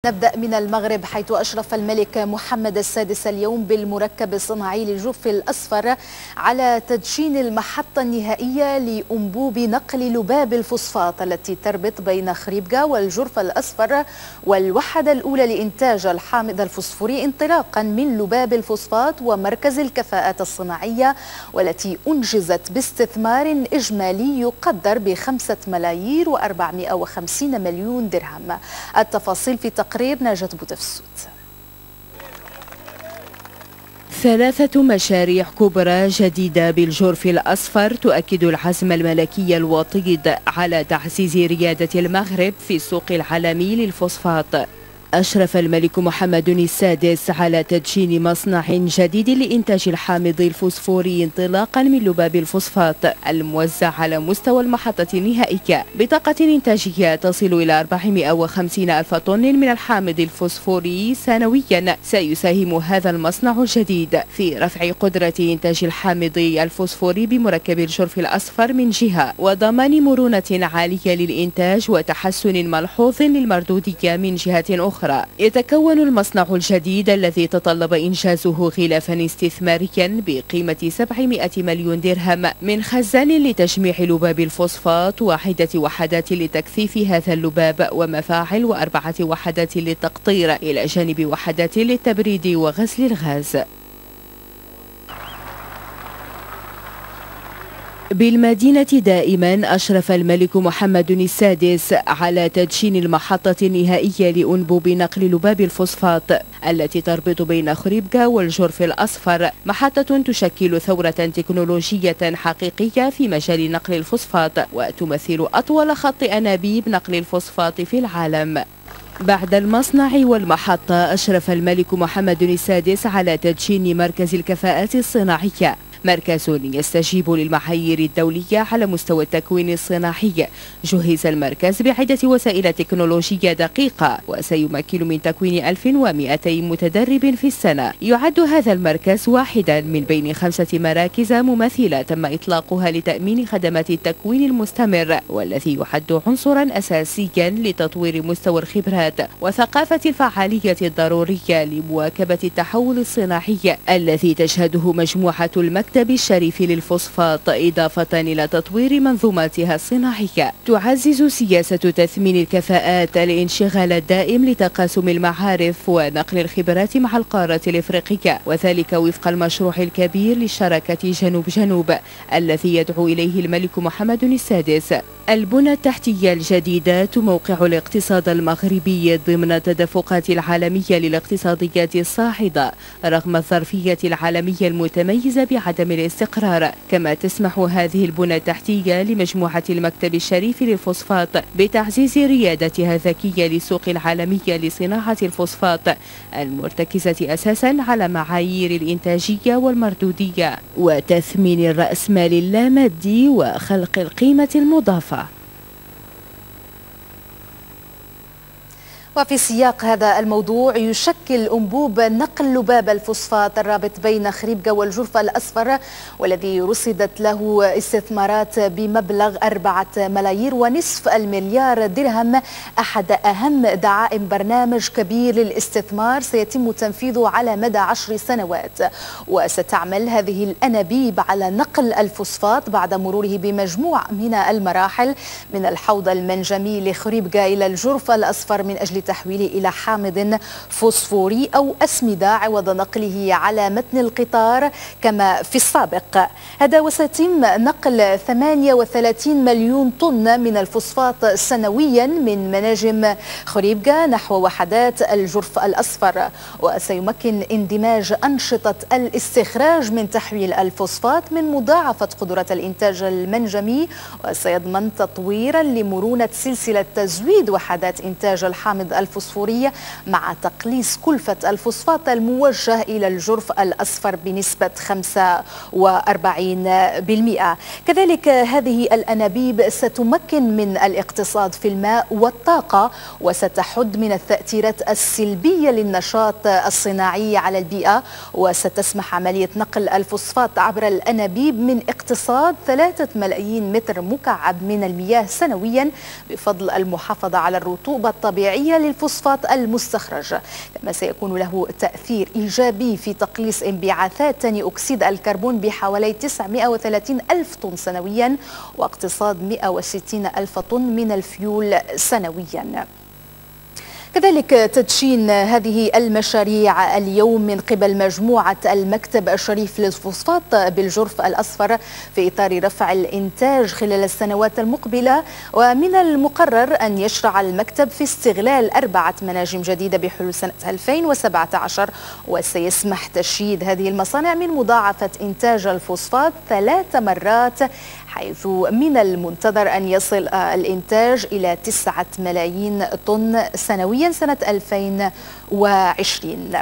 نبدأ من المغرب، حيث أشرف الملك محمد السادس اليوم بالمركب الصناعي للجرف الأصفر على تدشين المحطة النهائية لأنبوب نقل لباب الفوسفات التي تربط بين خريبكا والجرف الأصفر والوحدة الأولى لإنتاج الحامض الفوسفوري انطلاقا من لباب الفوسفات ومركز الكفاءات الصناعية، والتي أنجزت باستثمار إجمالي يقدر ب5,450 مليون درهم. التفاصيل في تقرير ناجت بوتفسود. 3 مشاريع كبرى جديدة بالجرف الأصفر تؤكد العزم الملكي الوطيد على تعزيز ريادة المغرب في السوق العالمي للفوسفات. أشرف الملك محمد السادس على تدشين مصنع جديد لإنتاج الحامض الفوسفوري انطلاقا من لباب الفوسفات الموزع على مستوى المحطة النهائية بطاقة إنتاجية تصل إلى 450 ألف طن من الحامض الفوسفوري سنويا. سيساهم هذا المصنع الجديد في رفع قدرة إنتاج الحامض الفوسفوري بمركب الجرف الأصفر من جهة، وضمان مرونة عالية للإنتاج وتحسن ملحوظ للمردودية من جهة أخرى. يتكون المصنع الجديد الذي تطلب إنجازه غلافا استثماريا بقيمة 700 مليون درهم من خزان لتجميع لباب الفوسفات، 1 وحدات لتكثيف هذا اللباب، ومفاعل و4 وحدات للتقطير، إلى جانب وحدات للتبريد وغسل الغاز. بالمدينة دائما أشرف الملك محمد السادس على تدشين المحطة النهائية لأنبوب نقل لباب الفوسفات التي تربط بين خريبكا والجرف الأصفر، محطة تشكل ثورة تكنولوجية حقيقية في مجال نقل الفوسفات وتمثل أطول خط أنابيب نقل الفوسفات في العالم. بعد المصنع والمحطة، أشرف الملك محمد السادس على تدشين مركز الكفاءات الصناعية، مركز يستجيب للمعايير الدولية على مستوى التكوين الصناعي. جهز المركز بعدة وسائل تكنولوجية دقيقة وسيمكن من تكوين 1200 متدرب في السنة. يعد هذا المركز واحدا من بين 5 مراكز مماثلة تم إطلاقها لتأمين خدمات التكوين المستمر، والذي يعد عنصرا أساسيا لتطوير مستوى الخبرات وثقافة الفعالية الضرورية لمواكبة التحول الصناعي الذي تشهده مجموعة المكتب الشريف للفوسفات، إضافة إلى تطوير منظوماتها الصناعية. تعزز سياسة تثمين الكفاءات الانشغال الدائم لتقاسم المعارف ونقل الخبرات مع القارة الإفريقية، وذلك وفق المشروع الكبير للشراكة جنوب جنوب الذي يدعو إليه الملك محمد السادس. البنى التحتية الجديدة تموقع الاقتصاد المغربي ضمن التدفقات العالمية للاقتصاديات الصاعدة رغم الظرفية العالمية المتميزة بعدم الاستقرار. كما تسمح هذه البنى التحتية لمجموعة المكتب الشريف للفوسفات بتعزيز ريادتها الذكية للسوق العالمية لصناعة الفوسفات المرتكزة أساسا على معايير الإنتاجية والمردودية وتثمين الرأسمال اللامادي وخلق القيمة المضافة. وفي سياق هذا الموضوع، يشكل أنبوب نقل لباب الفوسفات الرابط بين خريبكا والجرف الأصفر، والذي رصدت له استثمارات بمبلغ 4.5 مليار درهم، أحد أهم دعائم برنامج كبير للاستثمار سيتم تنفيذه على مدى 10 سنوات. وستعمل هذه الأنابيب على نقل الفوسفات بعد مروره بمجموعة من المراحل، من الحوض المنجمي لخريبكا إلى الجرف الأصفر من أجل تحويله إلى حامض فوسفوري أو أسمدة عوض نقله على متن القطار كما في السابق. هذا وسيتم نقل 38 مليون طن من الفوسفات سنويا من مناجم خريبكا نحو وحدات الجرف الأصفر، وسيمكن اندماج أنشطة الاستخراج من تحويل الفوسفات من مضاعفة قدرة الإنتاج المنجمي، وسيضمن تطويرا لمرونة سلسلة تزويد وحدات إنتاج الحامض الفوسفورية مع تقليص كلفة الفوسفات الموجه إلى الجرف الأصفر بنسبة 45%. كذلك هذه الأنابيب ستمكن من الاقتصاد في الماء والطاقة، وستحد من التأثيرات السلبية للنشاط الصناعي على البيئة، وستسمح عملية نقل الفوسفات عبر الأنابيب من اقتصاد 3 ملايين متر مكعب من المياه سنويا بفضل المحافظة على الرطوبة الطبيعية خلال الفوسفات المستخرج، كما سيكون له تأثير إيجابي في تقليص انبعاثات ثاني أكسيد الكربون بحوالي 930 ألف طن سنويا، واقتصاد 160 ألف طن من الفيول سنويا. كذلك تدشين هذه المشاريع اليوم من قبل مجموعة المكتب الشريف للفوسفات بالجرف الأصفر في إطار رفع الإنتاج خلال السنوات المقبلة، ومن المقرر أن يشرع المكتب في استغلال 4 مناجم جديدة بحلول سنة 2017، وسيسمح تشييد هذه المصانع من مضاعفة إنتاج الفوسفات 3 مرات، حيث من المنتظر أن يصل الإنتاج إلى 9 ملايين طن سنويا سنة 2020.